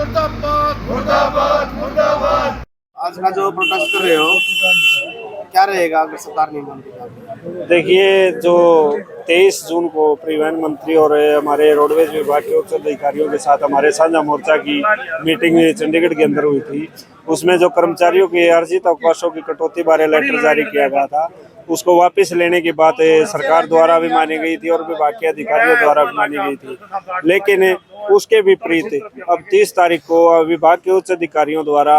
मुर्दाबाद मुर्दाबाद मुर्दाबाद। आज का जो प्रोटेस्ट कर रहे हो क्या रहेगा अगर सरकार नहीं मानती तो? देखिए, जो 23 जून को परिवहन मंत्री और हमारे रोडवेज विभाग के उच्च अधिकारियों के साथ हमारे साझा मोर्चा की मीटिंग चंडीगढ़ के अंदर हुई थी, उसमें जो कर्मचारियों के अर्जित अवकाशों की कटौती बारे लेटर जारी किया गया था, उसको वापस लेने की बात सरकार द्वारा भी मानी गई थी और विभाग के अधिकारियों द्वारा भी मानी गई थी। लेकिन उसके विपरीत अब 30 तारीख को विभाग के उच्च अधिकारियों द्वारा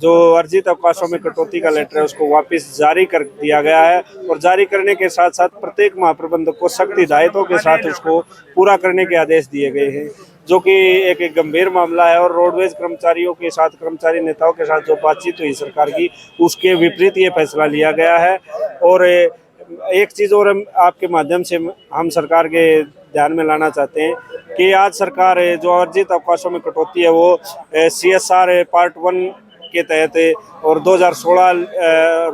जो अर्जित अवकाशों में कटौती का लेटर है उसको वापस जारी कर दिया गया है और जारी करने के साथ साथ प्रत्येक महाप्रबंधक को सख्त हिदायतों के साथ उसको पूरा करने के आदेश दिए गए हैं, जो कि एक गंभीर मामला है। और रोडवेज कर्मचारियों के साथ, कर्मचारी नेताओं के साथ जो बातचीत हुई सरकार की, उसके विपरीत ये फैसला लिया गया है। और एक चीज़ और आपके माध्यम से हम सरकार के ध्यान में लाना चाहते हैं कि आज सरकार जो अर्जित अवकाशों में कटौती है वो CSR पार्ट 1 के तहत और 2016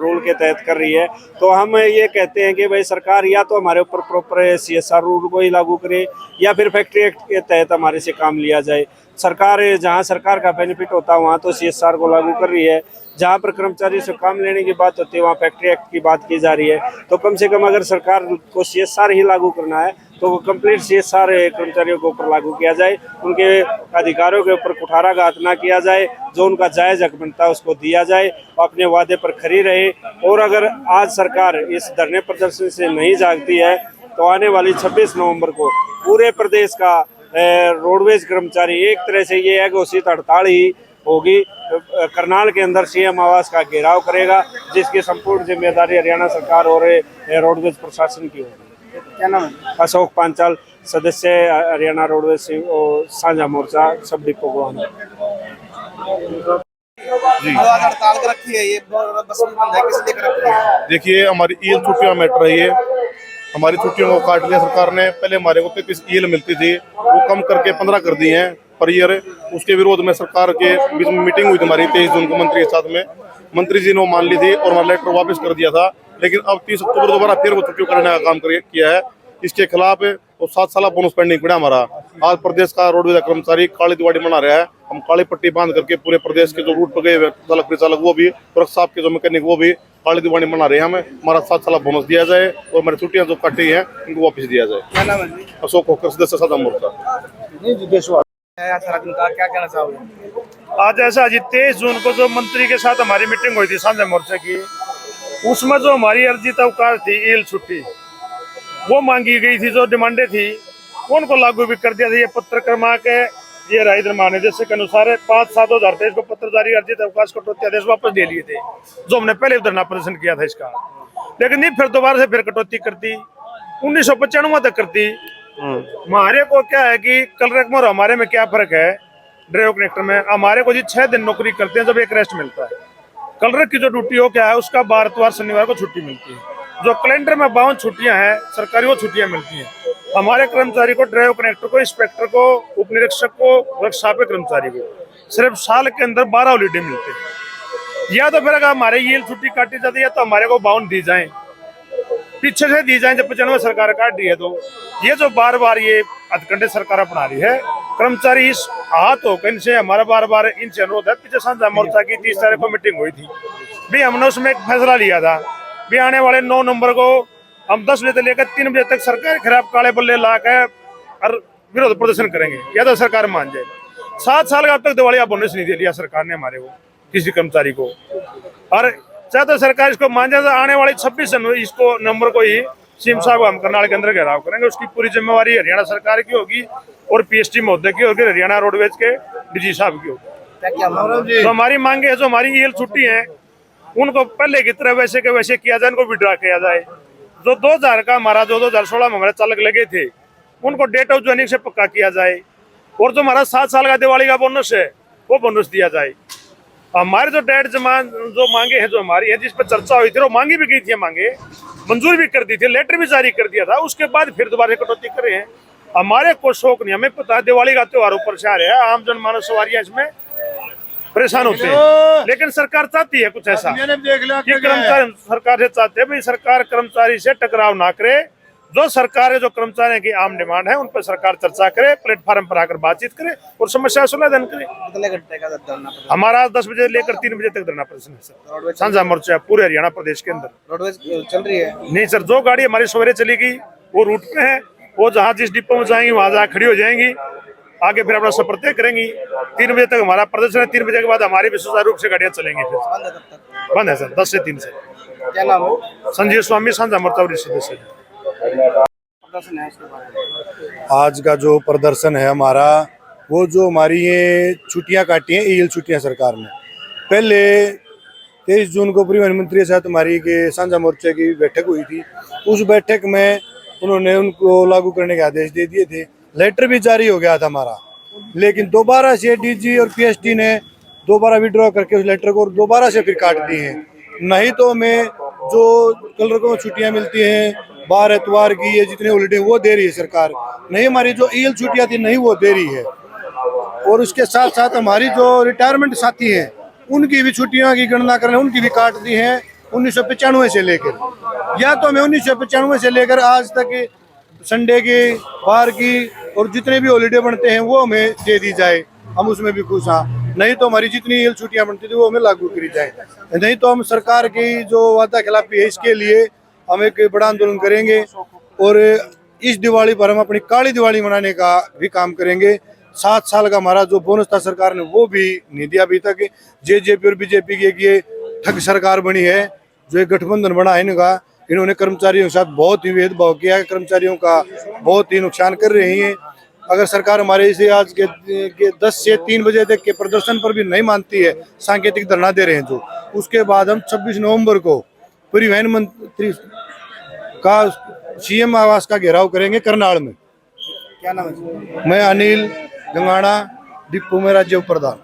रूल के तहत कर रही है। तो हम ये कहते हैं कि भाई सरकार या तो हमारे ऊपर प्रॉपर CSR रूल को ही लागू करे या फिर फैक्ट्री एक्ट के तहत हमारे से काम लिया जाए। सरकार जहां सरकार का बेनिफिट होता है वहां तो CSR को लागू कर रही है, जहां पर कर्मचारी से काम लेने की बात होती है वहां फैक्ट्री एक्ट की बात की जा रही है। तो कम से कम अगर सरकार को CSR ही लागू करना है तो वो कंप्लीट CSR कर्मचारियों के ऊपर लागू किया जाए, उनके अधिकारों के ऊपर कुठाराघात ना किया जाए, जो उनका जायज़ हक बनता है उसको दिया जाए, अपने वादे पर खरी रहे। और अगर आज सरकार इस धरने प्रदर्शन से नहीं जागती है तो आने वाली 26 नवंबर को पूरे प्रदेश का रोडवेज कर्मचारी एक तरह से ये घोषित हड़ताल ही होगी। करनाल के अंदर CM आवास का घेराव करेगा, जिसकी संपूर्ण जिम्मेदारी हरियाणा सरकार और रोडवेज प्रशासन की होगी। क्या नाम है? अशोक पांचाल, सदस्य हरियाणा रोडवेज और साझा मोर्चा सब डिपो को। आज हड़ताल कर रखी है, ये बस में बंद है, किस लिए कर रखी है? देखिए, हमारी ईएल छुट्टियां मिट रही है, हमारी छुट्टियों को काट लिया सरकार ने। पहले हमारे को 33 ईएल मिलती थी, वो कम करके 15 कर दी हैं पर ईयर। उसके विरोध में सरकार के बीच में मीटिंग हुई थी हमारी 23 जून को मंत्री के साथ में। मंत्री जी ने वो मान ली थी और हमारा लेटर वापस कर दिया था, लेकिन अब 30 अक्टूबर दोबारा फिर वो छुट्टियों करने का काम किया है। इसके खिलाफ वो 7 साल बोनस पेंडिंग पड़ा हमारा। आज प्रदेश का रोडवेज कर्मचारी काली दिवाली मना रहा है। हम काली पट्टी बांध करके पूरे प्रदेश के जो रूट पर गए चालक परिचालक वो भी, ट्रक साहब के जो मैकेनिक वो भी काली दिवाली मना रहे हैं। हमें हमारा 7 साल बोनस दिया जाए और हमारी छुट्टियां जो काटी हैं उनको वापस दिया जाए। क्या नाम है? अशोक होकर सदस्य साझा मोर्चा। क्या कहना चाहोगे? आज ऐसा जी 23 जून को जो मंत्री के साथ हमारी मीटिंग हुई थी साझा मोर्चा की, उसमें जो हमारी अर्जित अवकाश थी ईएल छुट्टी वो मांगी गई थी, जो डिमांडें थी उनको लागू भी कर दिया था। ये पत्र क्रमांक ये राय महानिदेशक के अनुसार 5/7/2023 को पत्र जारी अर्जित अवकाश कटौती आदेश वापस ले लिए थे, जो हमने पहले धरना प्रदर्शन किया था इसका। लेकिन नहीं, फिर दोबारा से फिर कटौती करती, 1995 तक करती। हमारे को क्या है कि कलरक में और हमारे में क्या फर्क है? ड्राइवर कनेक्टर में हमारे को जी 6 दिन नौकरी करते हैं जब एक रेस्ट मिलता है। कलरक की जो ड्यूटी हो क्या है उसका 12 इतवार शनिवार को छुट्टी मिलती है। जो कैलेंडर में 52 छुट्टियां हैं सरकारी, वो छुट्टियां मिलती हैं। हमारे कर्मचारी को, ड्राइवर कनेक्टर को, इंस्पेक्टर को, उप निरीक्षक को, वर्कशॉप कर्मचारी को सिर्फ साल के अंदर 12 हॉलीडे मिलते हैं। या तो फिर अगर हमारे ये छुट्टी काटी जाती है तो हमारे को 52 दी जाए, पीछे से दी जाए। जब 95 सरकार काट रही है तो ये जो बार बार ये हथकंडे सरकार अपना रही है, कर्मचारी इस हाथ हो इनसे हमारा बार बार इनसे अनुरोध है। पीछे साझा मोर्चा की 30 तारीख को मीटिंग हुई थी भी, हमने उसमें एक फैसला लिया था भी आने वाले 9 नवंबर को हम 10 बजे से लेकर 3 बजे तक सरकार खिलाफ काले बल्ले ला कर और विरोध प्रदर्शन करेंगे, या तो सरकार मान जाए। 7 साल का अब तक दिवाली बोनस नहीं दे दिया सरकार ने हमारे को, किसी कर्मचारी को। और चाहे तो सरकार इसको मान जाए तो आने वाली 26 जनवरी इसको नंबर को ही CM साहब हम करनाल के अंदर घेराव करेंगे। उसकी पूरी जिम्मेवारी हरियाणा सरकार की होगी और PST महोदय की होगी, हरियाणा रोडवेज के DG साहब की होगी। तो हमारी मांगे है, जो हमारी ईएल छुट्टी है उनको पहले की तरह वैसे के वैसे किया जाए, उनको विड्रॉ किया जाए। जो 2000 का हमारा, जो 2016 में हमारे चालक लगे थे उनको डेट ऑफ ज्वाइनिंग से पक्का किया जाए। और जो हमारा 7 साल का दिवाली का बोनस है वो बोनस दिया जाए। हमारे जो डेट जो मांगे हैं, जो हमारी है, जिस पर चर्चा हुई थी, वो मांगी भी गई थी, मांगे मंजूर भी कर दी थी, लेटर भी जारी कर दिया था। उसके बाद फिर दोबारा कटौती करे हैं। हमारे को शौक नहीं, हमें पता है दिवाली का त्योहार ऊपर से आ रहा है, आम जनमानस सवारियां इसमें परेशान होते हैं। लेकिन सरकार चाहती है कुछ ऐसा कि कर्मचारी सरकार से चाहते हैं भाई सरकार कर्मचारी से टकराव ना करे, जो सरकार है, जो कर्मचारियों की आम डिमांड है, उन पर सरकार चर्चा करे, प्लेटफॉर्म पर आकर बातचीत करे और समस्या समाधान करे। कितने घंटे का धरना प्रदर्शन? हमारा 10 बजे लेकर 3 बजे तक धरना प्रदर्शन है सर, रोडवेज साझा मोर्चा पूरे हरियाणा प्रदेश के अंदर। रोडवेज चल रही है? नहीं सर, जो गाड़ी हमारी सवेरे चली गई वो रूट पे है, वो जहाँ जिस डिपो में जाएंगी वहां जा खड़ी हो जाएंगी, आगे फिर अपना सफर तय करेंगी। 3 बजे तक हमारा प्रदर्शन है, 3 बजे के बाद हमारी भी सुचारू रूप से गाड़ियां चलेंगी। फिर बंद है तब तक? बंद है सर, 10 से 3 से। क्या नाम है? संजीव स्वामी, साझा मोर्चा वरिष्ठ सदस्य। प्रदर्शन है उसके बारे में? आज का जो प्रदर्शन है हमारा, वो जो हमारी ये छुट्टियां काटी हैं, ईएल छुट्टियां सरकार ने, पहले 23 जून को परिवहन मंत्री के साथ हमारी के साझा मोर्चे की बैठक हुई थी। उस बैठक में उन्होंने उनको लागू करने के आदेश दे दिए थे, लेटर भी जारी हो गया था हमारा, लेकिन दोबारा से डीजी और पीएसटी ने दोबारा विड्रॉ करके उस लेटर को दोबारा से फिर काट दिए हैं। नहीं तो हमें जो कलर को छुट्टियां मिलती हैं, बार एतवार की, ये जितने हॉलीडे वो दे रही है सरकार, नहीं हमारी जो ईएल छुट्टियां थी नहीं वो दे रही है। और उसके साथ साथ हमारी जो रिटायरमेंट साथी हैं उनकी भी छुट्टियों की गणना करने, उनकी भी काट दी है 1995 से लेकर, या तो हमें 1995 से लेकर आज तक संडे की, बार की और जितने भी हॉलीडे बनते हैं वो हमें दे दी जाए, हम उसमें भी खुश हैं। नहीं तो हमारी जितनी ईएल छुट्टियां बनती थी वो हमें लागू करी जाए, नहीं तो हम सरकार की जो वादा खिलाफी है इसके लिए हम एक बड़ा आंदोलन करेंगे। और इस दिवाली पर हम अपनी काली दिवाली मनाने का भी काम करेंगे। 7 साल का हमारा जो बोनस था सरकार ने वो भी नहीं दिया अभी तक। जेजेपी और बीजेपी की एक ये ठग सरकार बनी है, जो एक गठबंधन बना है इनका, इन्होंने कर्मचारियों के साथ बहुत ही भेदभाव किया है, कर्मचारियों का बहुत ही नुकसान कर रही है। अगर सरकार हमारे इसे आज के 10 से 3 बजे तक के प्रदर्शन पर भी नहीं मानती है, सांकेतिक धरना दे रहे हैं जो, उसके बाद हम 26 नवंबर को परिवहन मंत्री का सीएम आवास का घेराव करेंगे करनाल में। क्या नाम है? मैं अनिल गंगाना, डिपो में राज्य प्रधान।